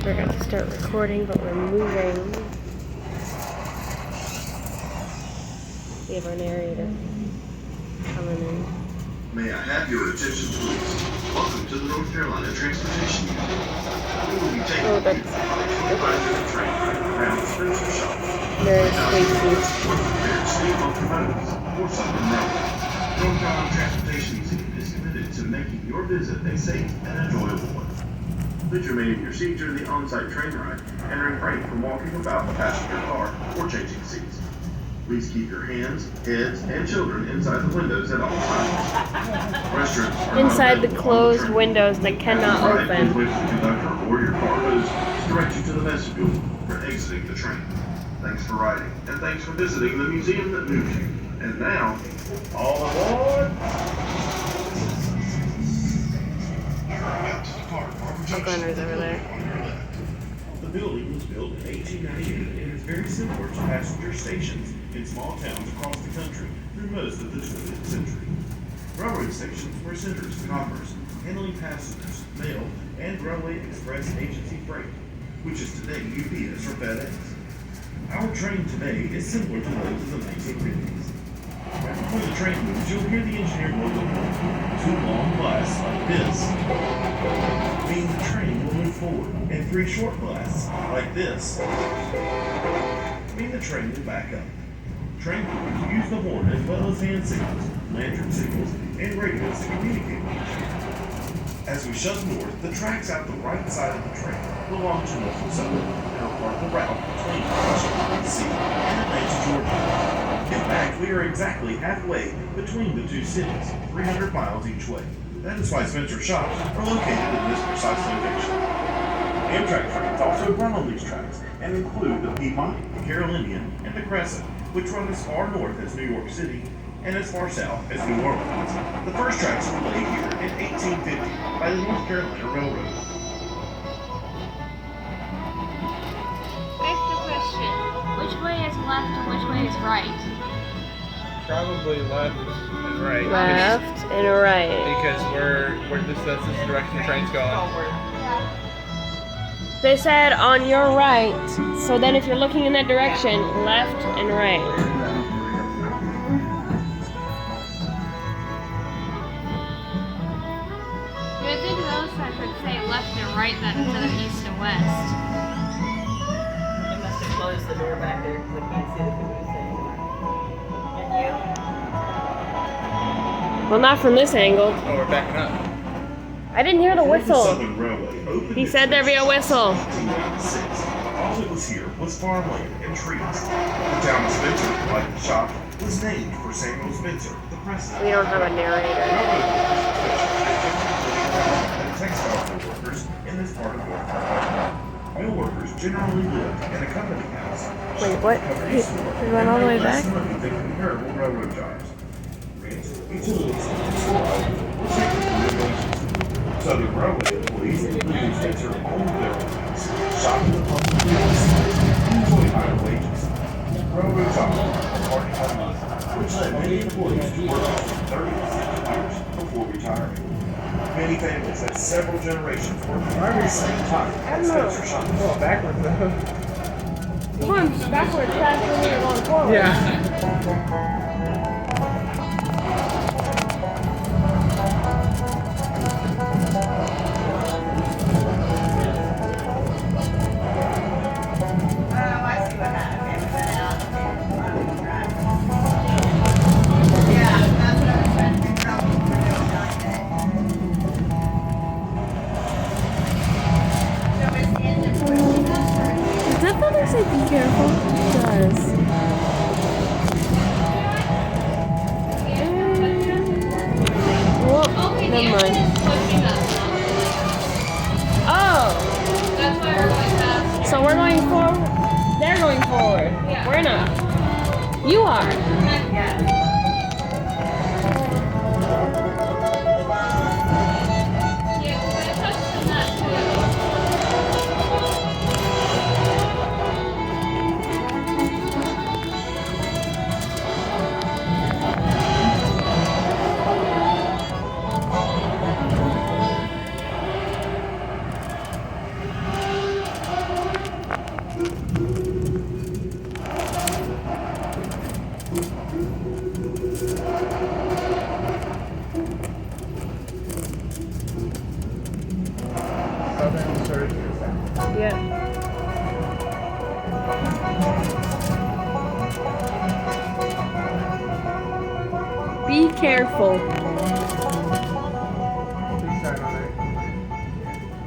Forgot to start recording, but we're moving. We have our narrator coming in. May I have your attention, please? Welcome to the North Carolina Transportation Union. We will be taking you on a 25-minute train ride around Spencer Shop. Very squeaky. Prepared steam locomotives or something wrong. North Carolina Transportation Museum is committed to making your visit a safe and enjoyable one. Please remain in your seat during the on-site train ride and refrain from walking about the passenger car or changing seats. Please keep your hands, heads, and children inside the windows at all times. Restrooms are Inside the not closed available on windows that cannot the train. open. Please wait for the conductor or your car host to direct you to the vestibule for exiting the train. Thanks for riding, and thanks for visiting the museum that moved you. And now, all aboard! Gunner's over there. The building was built in 1898 and is very similar to passenger stations in small towns across the country through most of the 20th century. Railroad stations were centers of commerce, handling passengers, mail, and railway express agency freight, which is today UPS or FedEx. Our train today is similar to those of the 1950s. Right before the train moves, you'll hear the engineer blow the horn. Two long blasts like this mean the train will move forward, and three short blasts like this mean the train will back up. Train crews use the horn as well as hand signals, lantern signals, and radios to communicate with each other. As we shove north, the tracks out the right side of the train belong to Norfolk Southern and are part of the route between Washington, D.C. and Atlanta, Georgia. In fact, we are exactly halfway between the two cities, 300 miles each way. That is why Spencer shops are located in this precise location. Amtrak trains also run on these tracks and include the Piedmont, the Carolinian, and the Crescent, which run as far north as New York City and as far south as New Orleans. The first tracks were laid here in 1850 by the North Carolina Railroad. Extra question. Which way is left and which way is right? Probably left and right. Left and right. Because that's the direction the train's going. They said on your right. So then if you're looking in that direction, left and right. You would think those signs would say left and right then instead of east and west. They must have closed the door back there because I can't see the caboose anymore. And Well, not from this angle. Oh, we're backing up. I didn't hear the whistle. Southern Railway opened He said there'd be a whistle. 1896. All that was here was farmland and trees. The town of Spencer, like the shop, was named for Samuel Spencer, the president. We don't have a narrator. And textile workers in this part of North Carolina. Mill workers generally lived in a company house. Wait, what? We went all the way back? Comparable railroad jobs. Rent, utilities, and store items were taken from their wages. Southern Railway employees including Spencer owned their own house, shopped in the public fields, and enjoyed higher wages. Railroad jobs were part-time, which led many employees to work for 30 to 50 years before retiring. Many families had several generations working at the same time at Spencer shops. Oh, backwards though. You're going backwards faster than you're going forward. Yeah. Does that brother say be careful? It does. Whoa, never mind. Oh! That's why we're going fast. So we're going forward? They're going forward. Yeah. We're not. You are. Yeah. Yeah, because I touched on that too. Third. Yep. Be careful. Please sign on it.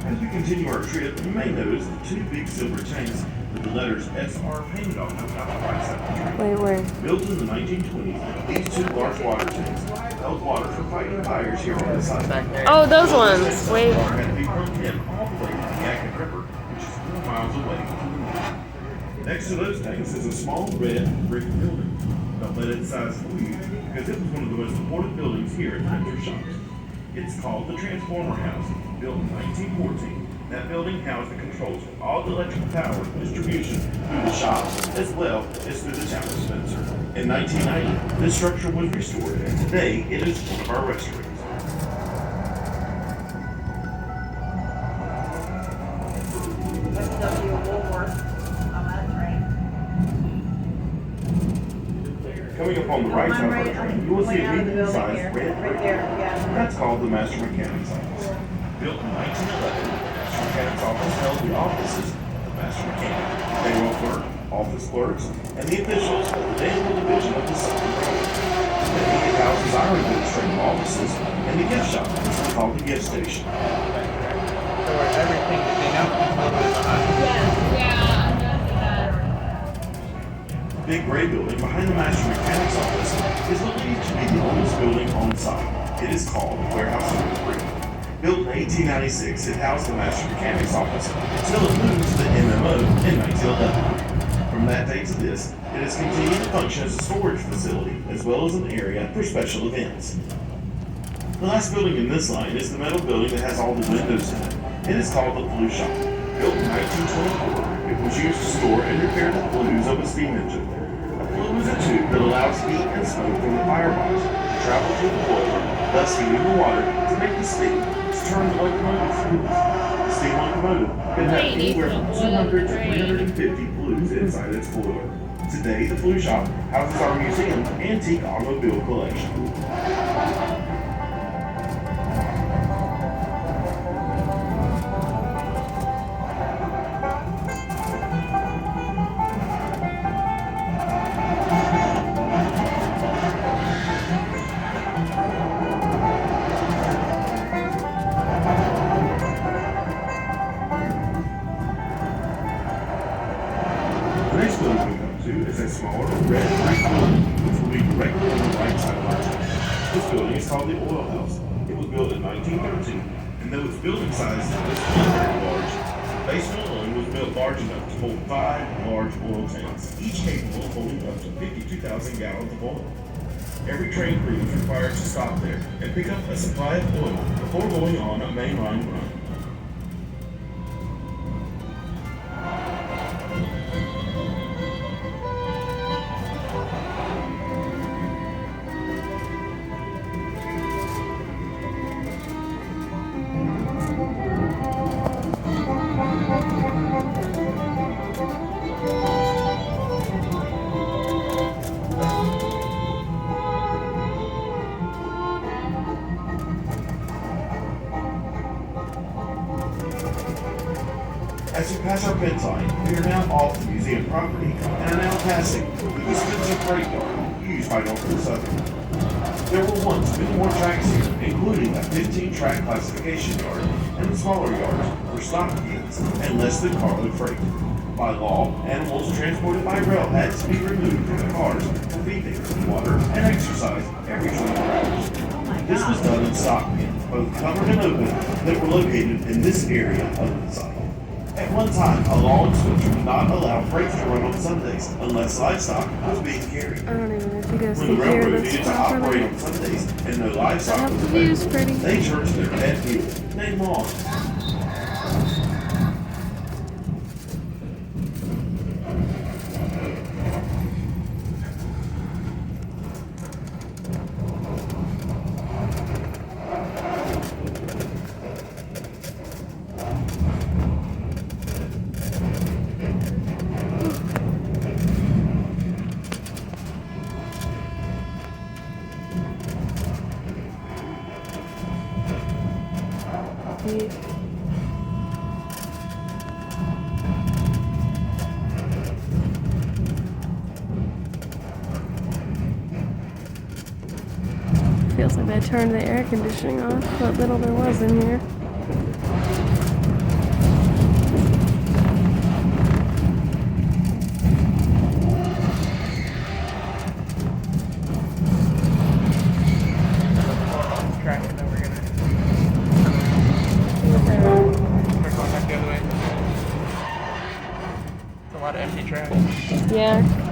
As we continue our trip, you may notice the two big silver tanks with the letters SR painted on them on the right side of the train. Wait, where? Built in the 1920s, these two large water tanks held water for fighting fires here on the side. Back there. Oh, those ones. Wait. Had to be pumped in all the way to the Yakima River, which is 4 miles away to the north. Next to those tanks is a small red brick building. Don't let its size fool you, because it was one of the most important buildings here at Hunter Shops. It's called the Transformer House, built in 1914. That building housed the controls for all the electric power distribution through the shop, as well as through the town of Spencer. In 1990, this structure was restored, and today it is one of our restaurants. There's W Woolworth on that train. Coming up on the right side of our train, you will see a Way out of the building medium-sized here. red Right brick. there, yeah. That's called the Master Mechanic's Office. Built in 1911, the Master Mechanic's Office held the offices of the Master Mechanic, payroll clerk, office clerks, and the officials of the naval division of the Southern Railroad. Today it houses our administrative offices, and the gift shop, which we call the gift station. So where's everything that they know is a little bit behind. The big gray building behind the Master Mechanic's Office is believed to be the oldest building on site. It is called Warehouse Number 3. Built in 1896, it housed the Master Mechanic's Office until it moved to the MMO in 1911. From that date to this, it has continued to function as a storage facility as well as an area for special events. The last building in this line is the metal building that has all the windows in it. It is called the Flue Shop. Built in 1924, it was used to store and repair the flues of a steam engine. A flue is a tube that allows heat and smoke from the firebox to travel through the boiler, thus heating the water to make the steam to turn the locomotive flues. The steam locomotive can have anywhere from 200 to 350 flues inside its boiler. Today, the Flue Shop houses our museum's antique automobile collection. The next building we come to is a smaller red brick building, which will be directly on the right side of our town. This building is called the Oil House. It was built in 1913, and though its building size is not very large, the basement alone was built large enough to hold 5 large oil tanks, each capable of holding up to 52,000 gallons of oil. Every train crew was required to stop there and pick up a supply of oil before going on a mainline run. As we pass our fence line, we are now off the museum property and are now passing through the Spencer Freight Yard, used by Norfolk Southern. There were once many more tracks here, including a 15-track classification yard and smaller yards for stock pens and less than carload freight. By law, animals transported by rail had to be removed from the cars to feed them water and exercise every 24 hours. This was done in stock pens, both covered and open, that were located in this area of the site. At one time, a law in Spencer did not allow freight to run on Sundays unless livestock was being carried. I don't even know if you guys When can the hear railroad this needed to operate properly. on Sundays and no livestock Hope was the view's available, pretty. they turned to their pet mule, named Lon. Yeah. they turned the air conditioning off. What little there was in here. Track, and then we're gonna go back the other way. It's a lot of empty trash. Yeah.